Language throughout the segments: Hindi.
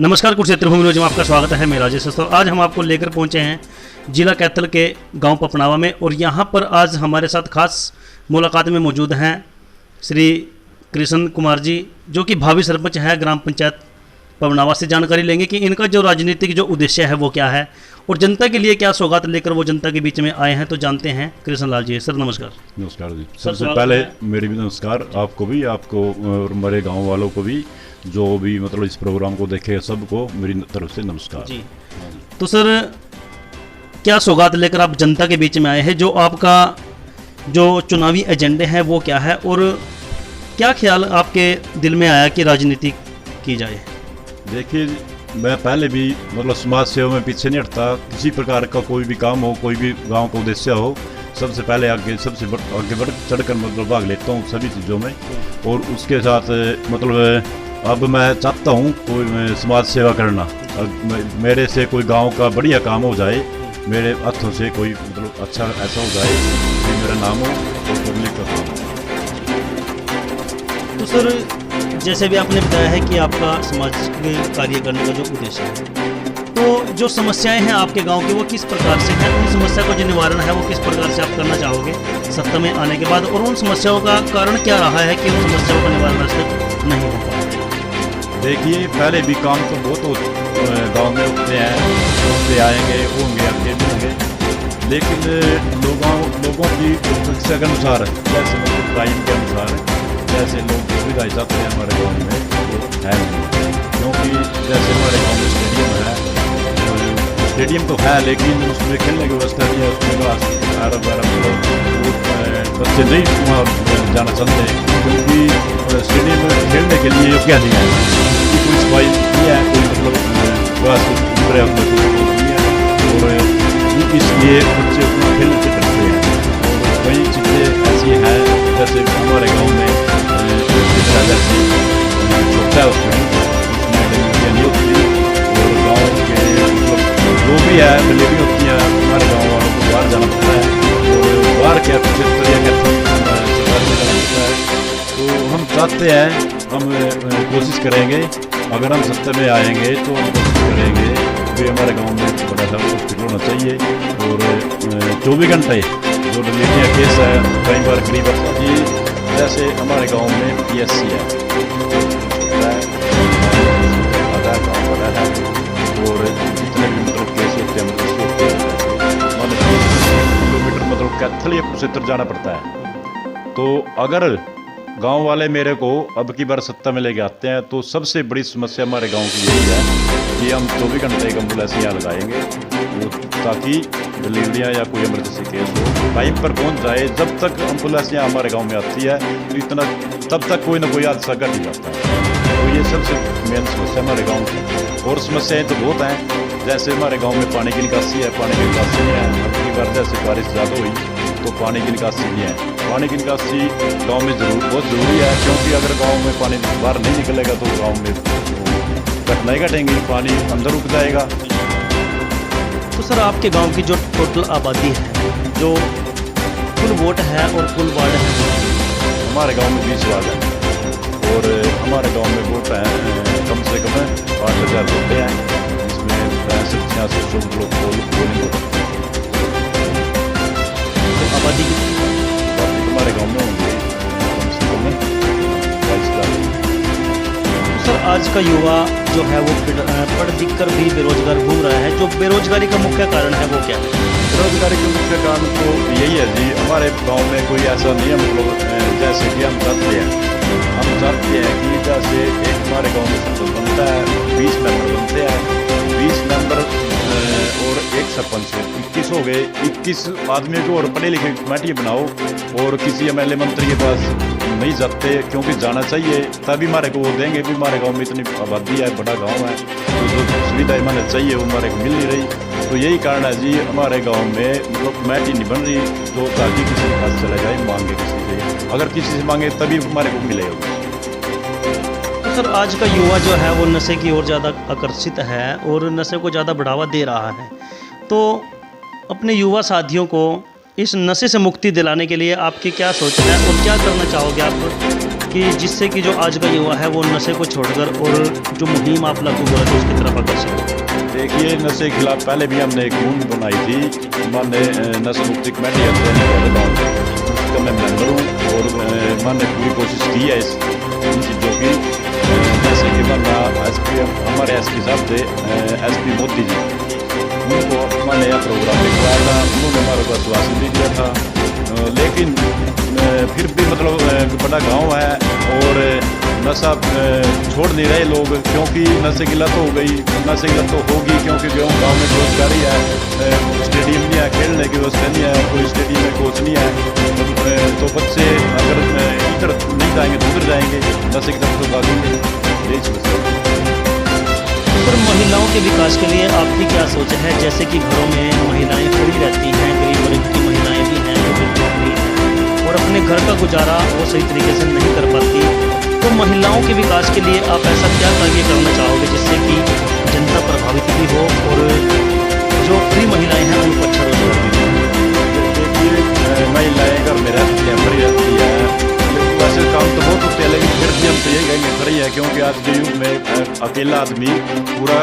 नमस्कार, कुरुक्षेत्र भूमि न्यूज में आपका स्वागत है। मैं राजेश दोस्तों, आज हम आपको लेकर पहुंचे हैं जिला कैथल के गांव पपनावा में, और यहां पर आज हमारे साथ खास मुलाकात में मौजूद हैं श्री कृष्ण कुमार जी, जो कि भावी सरपंच है ग्राम पंचायत पपनावा। से जानकारी लेंगे कि इनका जो राजनीतिक जो उद्देश्य है वो क्या है और जनता के लिए क्या सौगात लेकर वो जनता के बीच में आए हैं। तो जानते हैं कृष्ण लाल जी। सर नमस्कार। नमस्कार जी। सबसे पहले मेरी भी नमस्कार आपको भी, आपको और मेरे गांव वालों को भी, जो भी मतलब इस प्रोग्राम को देखे सबको मेरी तरफ से नमस्कार जी। तो सर, क्या सौगात लेकर आप जनता के बीच में आए हैं? जो आपका जो चुनावी एजेंडे हैं वो क्या है, और क्या ख्याल आपके दिल में आया कि राजनीति की जाए? देखिए, मैं पहले भी मतलब समाज सेवा में पीछे नहीं हटता। किसी प्रकार का कोई भी काम हो, कोई भी गांव का उद्देश्य हो, सबसे पहले आगे आगे बढ़ चढ़कर मतलब भाग लेता हूँ सभी चीज़ों में। और उसके साथ मतलब अब मैं चाहता हूँ कोई समाज सेवा करना। मेरे से कोई गांव का बढ़िया काम हो जाए, मेरे हाथों से कोई मतलब अच्छा ऐसा हो जाए कि मेरा नाम हो और पब्लिक का काम हो। तो सर, जैसे भी आपने बताया है कि आपका समाज में कार्य करने का जो उद्देश्य है, तो जो समस्याएं हैं आपके गांव की वो किस प्रकार से हैं? उन समस्या का जो निवारण है वो किस प्रकार से आप करना चाहोगे सत्ता में आने के बाद, और उन समस्याओं का कारण क्या रहा है कि उन समस्याओं का निवारण आज तक नहीं हो पाया? देखिए, पहले भी काम तो बहुत गांव में उठते हैं, उठते आएंगे, होंगे, आगे भी होंगे, लेकिन लोगों की शिक्षा के अनुसार, जैसे मतलब क्राइम के अनुसार, जैसे लोग सुविधाएं चाहते हैं हमारे गांव में वो है नहीं। क्योंकि जैसे हमारे गांव में स्टेडियम तो है, लेकिन उसमें खेलने की व्यवस्था नहीं है। उसमें बच्चे नहीं वहाँ जाना चाहते, क्योंकि स्टेडियम में खेलने के लिए योग्य नहीं है, कोई सफाई नहीं है, कोई मतलब बस नहीं है, और इसलिए बच्चे उतना खेलने से डरते हैं। और कई चीज़ें ऐसी हैं, जैसे हमारे गांव में जैसे छोटा है, उसमें नहीं होती, और गाँव के मतलब जो भी है डिलीवरी होती है, हमारे गाँव वालों को बाहर जाना पड़ता है, और बाहर क्या क्षेत्र या सरकार में जाना पड़ता है। तो हम चाहते हैं, हम कोशिश करेंगे, अगर हम सत्ता में आएंगे तो हम कोशिश करेंगे कि हमारे गांव में बड़ा सा हॉस्पिटल होना चाहिए, और 24 घंटे जो डिलीवरी केस है कई बार गरीब जी, जैसे हमारे गांव में PSC है, आधा गाँव बड़ा है, और जितने भी मतलब केस होते हैं मतलब किलोमीटर मतलब कैथल या कुरुक्षेत्र जाना पड़ता है। तो अगर गांव वाले मेरे को अब की बार सत्ता में लेके आते हैं, तो सबसे बड़ी समस्या हमारे गांव की यही है कि हम 24 घंटे एक एम्बुलेंस यहाँ लगाएंगे, ताकि डिलीवरियाँ या कोई इमरजेंसी केस हो टाइम पर पहुंच जाए। जब तक एम्बुलेंस यहाँ हमारे गांव में आती है तो तब तक कोई ना कोई हादसा घट ही जाता है। तो ये सबसे मेन समस्या हमारे गाँव की। और समस्याएँ तो बहुत हैं, जैसे हमारे गाँव में पानी की निकासी है, पानी की निकासी नहीं है। अब की बार जैसे बारिश ज़्यादा हुई तो पानी की निकासी नहीं है। पानी की निकासी गांव में बहुत ज़रूरी है, क्योंकि अगर गांव में पानी बाहर नहीं निकलेगा तो गांव में घटनाएं घटेंगी, पानी अंदर रुक जाएगा। तो सर, आपके गांव की जो टोटल आबादी है, जो कुल वोट है और कुल वार्ड है? हमारे गांव में 20 वार्ड है, और हमारे गांव में वोट हैं कम से कम 5000 वोट हैं, जिसमें 65-66 लोग पोलिंग होते हैं। आबादी हमारे गांव में होंगे कम से कम 22,000। सर, आज का युवा जो है वो पढ़ लिख कर भी बेरोजगार घूम रहा है। जो बेरोजगारी का मुख्य कारण है वो क्या है? बेरोजगारी का मुख्य कारण तो यही है जी, हमारे गांव में कोई ऐसा नहीं है मतलब जैसे कि हम चाहते हैं कि जैसे एक हमारे गांव में सरपंच बनता है, 20 मेंबर बनते हैं, 20 मेंबर और एक सरपंच, 21 हो गए। 21 आदमियों को और पढ़े लिखे कमेटी बनाओ, और किसी MLA मंत्री के पास नहीं जाते, क्योंकि जाना चाहिए तभी हमारे को वो देंगे। भी हमारे गांव में इतनी आबादी है, बड़ा गांव है, तो जो सुविधाएं हमें चाहिए वो हमारे को मिल नहीं रही। तो यही कारण है जी, हमारे गांव में मतलब कमेटी नहीं बन रही, जो ताकि किसी के पास चला जाए मांगे किसी से, अगर किसी से मांगे तभी हमारे को मिलेगा। तो सर, आज का युवा जो है वो नशे की ओर ज़्यादा आकर्षित है और नशे को ज़्यादा बढ़ावा दे रहा है। तो अपने युवा साथियों को इस नशे से मुक्ति दिलाने के लिए आपकी क्या सोच है और क्या करना चाहोगे आप? कि जिससे कि जो आज का युवा है वो नशे को छोड़कर और जो मुहिम आप लागू करा तो उसकी तरफ आकर्षित हो? देखिए, नशे के खिलाफ पहले भी हमने एक मुहिम बनाई थी। मैंने नशा मुक्ति कमेटी उसका मैं मेंबर हूँ और मैंने पूरी कोशिश की है इन चीज़ों की। जैसे कि मैंने हमारे एसपी साहब थे, एसपी मोदी जी, उनको मैंने यह प्रोग्राम लिखवाया था, उन्होंने हमारे को आश्वासन भी दिया था। लेकिन फिर भी मतलब बड़ा गांव है और नशा छोड़ नहीं रहे लोग, क्योंकि नशे की लत हो गई। नशे की लत तो होगी क्योंकि गांव में बेरोजगारी है, स्टेडियम नहीं है, खेलने की व्यवस्था नहीं है, कोई स्टेडियम में कोच नहीं है, तो बच्चे अगर इधर नहीं जाएंगे तो उधर जाएंगे, नशे की तरफ तो भागेंगे। यही समस्या। पर महिलाओं के विकास के लिए आपकी क्या सोच है? जैसे कि घरों में महिलाएं खड़ी रहती हैं, गरीब वर्ग की महिलाएं भी हैं जो बिल्कुल खड़ी हैं और अपने घर का गुजारा वो सही तरीके से नहीं कर पाती, तो महिलाओं के विकास के लिए आप ऐसा क्या कार्य करना चाहोगे जिससे कि जनता प्रभावित भी हो और जो फ्री महिलाएं हैं उनको अच्छा रोजगार भी हो? देखिए, महिलाएं घर में रहती हैं, खड़ी रहती है, वैसे काम तो बहुत होते हैं, लेकिन फिर भी हम तो यही कहेंगे खड़ी है, क्योंकि आज के युग में अकेला आदमी पूरा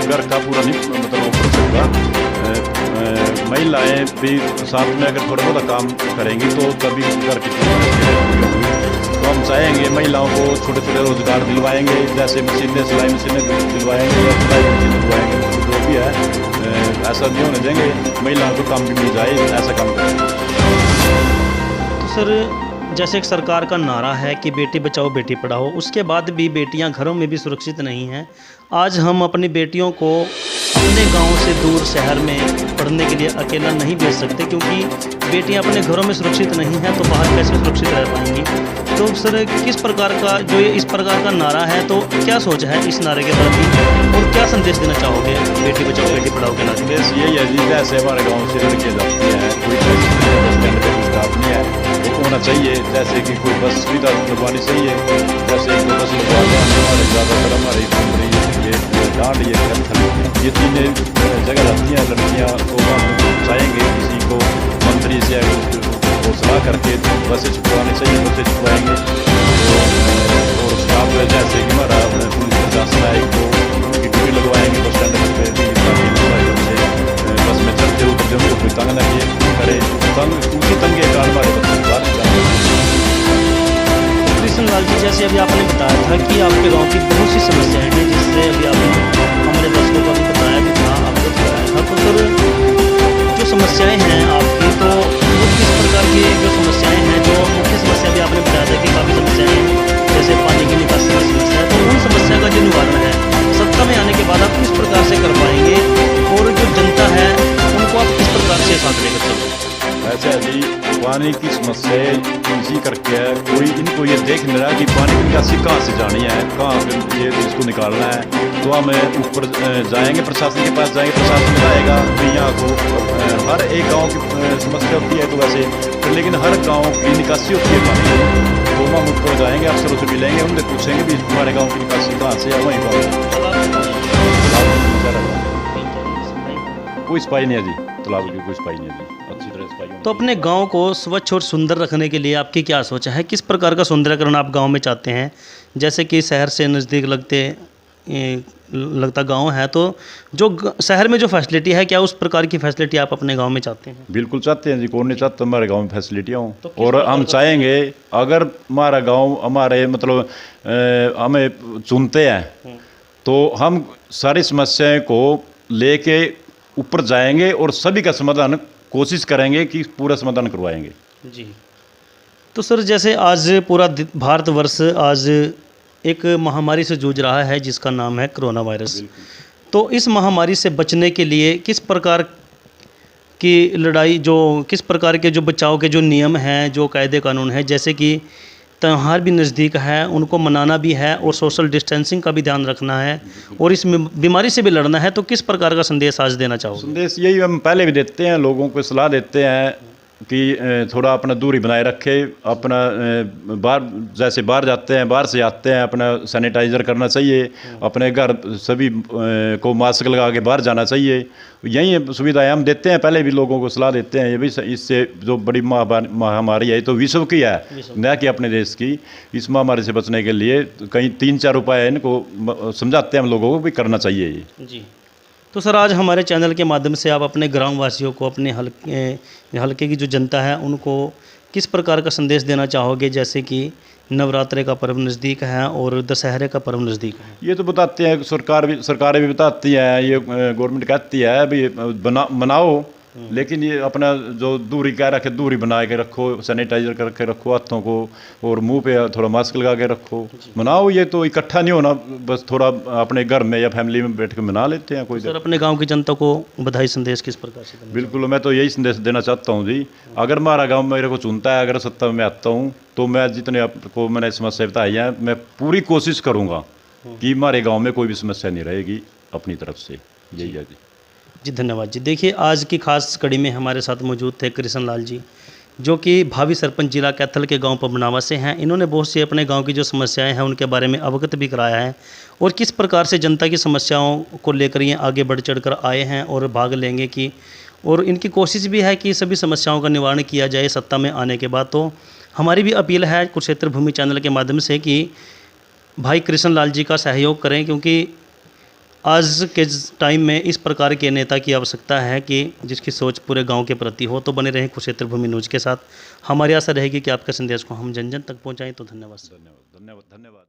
घर का पूरा नहीं मतलब कर सकता। महिलाएं भी साथ में अगर थोड़ा बहुत काम करेंगी तो तभी घर की होगी। तो हम चाहेंगे महिलाओं को छोटे छोटे रोजगार दिलवाएंगे, जैसे मशीनें, सिलाई मशीनें दिलवाएंगे या सिलाई मशीन दिलवाएंगे, जो भी है ऐसा नहीं होने देंगे, महिलाओं को काम भी मिल जाए, ऐसा काम करेंगे। तो सर, जैसे एक सरकार का नारा है कि बेटी बचाओ बेटी पढ़ाओ, उसके बाद भी बेटियां घरों में भी सुरक्षित नहीं हैं। आज हम अपनी बेटियों को अपने गांव से दूर शहर में पढ़ने के लिए अकेला नहीं भेज सकते, क्योंकि बेटियां अपने घरों में सुरक्षित नहीं हैं, तो बाहर कैसे सुरक्षित रह पाएंगी? तो सर, किस प्रकार का जो ये इस प्रकार का नारा है, तो क्या सोच है इस नारे के प्रति और क्या संदेश देना चाहोगे बेटी बचाओ बेटी पढ़ाओ के नारे? संदेश यही है जी, जैसे हमारे गाँव से लड़कियाँ जाती हैं, कोई बस स्टैंड पर स्टाफ नहीं है, वो होना चाहिए। जैसे कि कोई बस सुविधा लगवानी चाहिए, जैसे एक दो बस लगवा दें हमारे, ज़्यादातर हमारी कंपनी ये डांड ये कत्थल ये तीन जगह रहती हैं लड़कियाँ, तो हम चाहेंगे किसी को मंत्री से वो सलाह करके बसें छुपवानी चाहिए, बसें छुपवाएंगे। और स्टाफ जैसे कि हमारा पुलिस प्रशासन है तो उनकी ड्यूटी लगवाएंगे बस स्टैंड पर भी, ताकि बस में चलते उतरते उनको कोई तंग न किए करे, उसी तंग के कारण हमारे बच्चे बाहर कृष्ण लाल जी, जैसे अभी आपने बताया था कि आपके गांव की बहुत सी समस्याएं हैं, जिससे अभी आपने हमारे दर्शकों को भी बताया कि हाँ आपको बताया था, तो सर जो समस्याएं हैं आपकी, तो वो किस प्रकार की जो समस्याएं हैं? जो मुख्य समस्या भी आपने बताया था कि काफ़ी समस्याएं हैं, जैसे पानी की निकासी की समस्या है, तो उन समस्या का जो निवारण है सत्ता में आने के बाद आप किस प्रकार से कर पाएंगे और जो जनता है उनको आप किस प्रकार से साथ लेकर चलोगे? ऐसा जी, पानी की समस्या इसी करके है, कोई इनको ये देख नहीं रहा कि पानी की निकासी कहाँ से जानी है, कहाँ से ये इसको निकालना है। तो हम ऊपर जाएंगे, प्रशासन के पास जाएंगे, प्रशासन बताएगा कि यहाँ को हर एक गांव की समस्या होती है, तो वैसे तो लेकिन हर गांव की निकासी होती है पानी की। तो हम ऊपर जाएंगे, अफसरों से मिलेंगे, उनसे पूछेंगे भी हमारे गाँव की निकासी कहाँ से है, वहीं पर कोई सफाई नहीं है जी, तालाब की कोई सफाई नहीं है जी, अच्छी तरह सफाई। तो अपने गांव को स्वच्छ और सुंदर रखने के लिए आपकी क्या सोच है? किस प्रकार का सुंदरीकरण आप गांव में चाहते हैं? जैसे कि शहर से नज़दीक लगता गांव है, तो जो शहर में जो फैसिलिटी है, क्या उस प्रकार की फैसिलिटी आप अपने गांव में चाहते हैं? बिल्कुल चाहते हैं जी, कौन नहीं चाहता हमारे गांव में फैसिलिटियाँ हों। तो और हम चाहेंगे अगर हमारा गांव हमारे मतलब हमें चुनते हैं तो हम सारी समस्याएं को लेके ऊपर जाएंगे और सभी का समाधान कोशिश करेंगे कि पूरा समाधान करवाएंगे जी। तो सर, जैसे आज पूरा भारतवर्ष आज एक महामारी से जूझ रहा है जिसका नाम है कोरोना वायरस, तो इस महामारी से बचने के लिए किस प्रकार की लड़ाई, जो किस प्रकार के जो बचाव के जो नियम हैं, जो कायदे कानून हैं, जैसे कि त्यौहार भी नज़दीक है, उनको मनाना भी है और सोशल डिस्टेंसिंग का भी ध्यान रखना है और इस बीमारी से भी लड़ना है, तो किस प्रकार का संदेश आज देना चाहोगे? संदेश यही हम पहले भी देते हैं, लोगों को सलाह देते हैं कि थोड़ा अपना दूरी बनाए रखे, अपना बाहर जैसे बाहर जाते हैं, बाहर से आते हैं, अपना सैनिटाइज़र करना चाहिए, अपने घर सभी को मास्क लगा के बाहर जाना चाहिए। यही सुविधाएं हम देते हैं, पहले भी लोगों को सलाह देते हैं। ये भी इससे जो बड़ी महामारी है तो विश्व की है, न कि अपने देश की। इस महामारी से बचने के लिए कहीं 3-4 उपाय इनको समझाते हैं हम लोगों को भी करना चाहिए ये जी। तो सर आज हमारे चैनल के माध्यम से आप अपने ग्राम वासियों को, अपने हल्के की जो जनता है उनको किस प्रकार का संदेश देना चाहोगे, जैसे कि नवरात्रे का पर्व नज़दीक है और दशहरे का पर्व नज़दीक है? ये तो बताते हैं, सरकारें भी बताती है, ये गवर्नमेंट कहती है भी मनाओ, लेकिन ये अपना जो दूरी क्या रखे, दूरी बना के रखो, सैनिटाइजर करके रखो हाथों को, और मुंह पे थोड़ा मास्क लगा के रखो। मनाओ, ये तो इकट्ठा नहीं होना, बस थोड़ा अपने घर में या फैमिली में बैठ के मना लेते हैं कोई। सर अपने गांव की जनता को बधाई संदेश किस प्रकार से देना? बिल्कुल, मैं तो यही संदेश देना चाहता हूँ जी। अगर हमारा गाँव मेरे को चुनता है, अगर सत्ता में आता हूँ, तो मैं जितने आपको मैंने समस्या बताई है, मैं पूरी कोशिश करूँगा कि हमारे गाँव में कोई भी समस्या नहीं रहेगी अपनी तरफ से। यही है जी। जी धन्यवाद जी। देखिए आज की खास कड़ी में हमारे साथ मौजूद थे कृष्ण लाल जी, जो कि भावी सरपंच जिला कैथल के गांव पबनावा से हैं। इन्होंने बहुत सी अपने गांव की जो समस्याएं हैं उनके बारे में अवगत भी कराया है और किस प्रकार से जनता की समस्याओं को लेकर ये आगे बढ़ चढ़कर आए हैं और भाग लेंगे कि, और इनकी कोशिश भी है कि सभी समस्याओं का निवारण किया जाए सत्ता में आने के बाद। तो हमारी भी अपील है कुरुक्षेत्र भूमि चैनल के माध्यम से कि भाई कृष्ण लाल जी का सहयोग करें, क्योंकि आज के टाइम में इस प्रकार के नेता की आवश्यकता है कि जिसकी सोच पूरे गांव के प्रति हो। तो बने रहें कुरुक्षेत्र भूमि न्यूज़ के साथ। हमारी आशा रहेगी कि आपके संदेश को हम जन जन तक पहुंचाएं। तो धन्यवाद। धन्यवाद।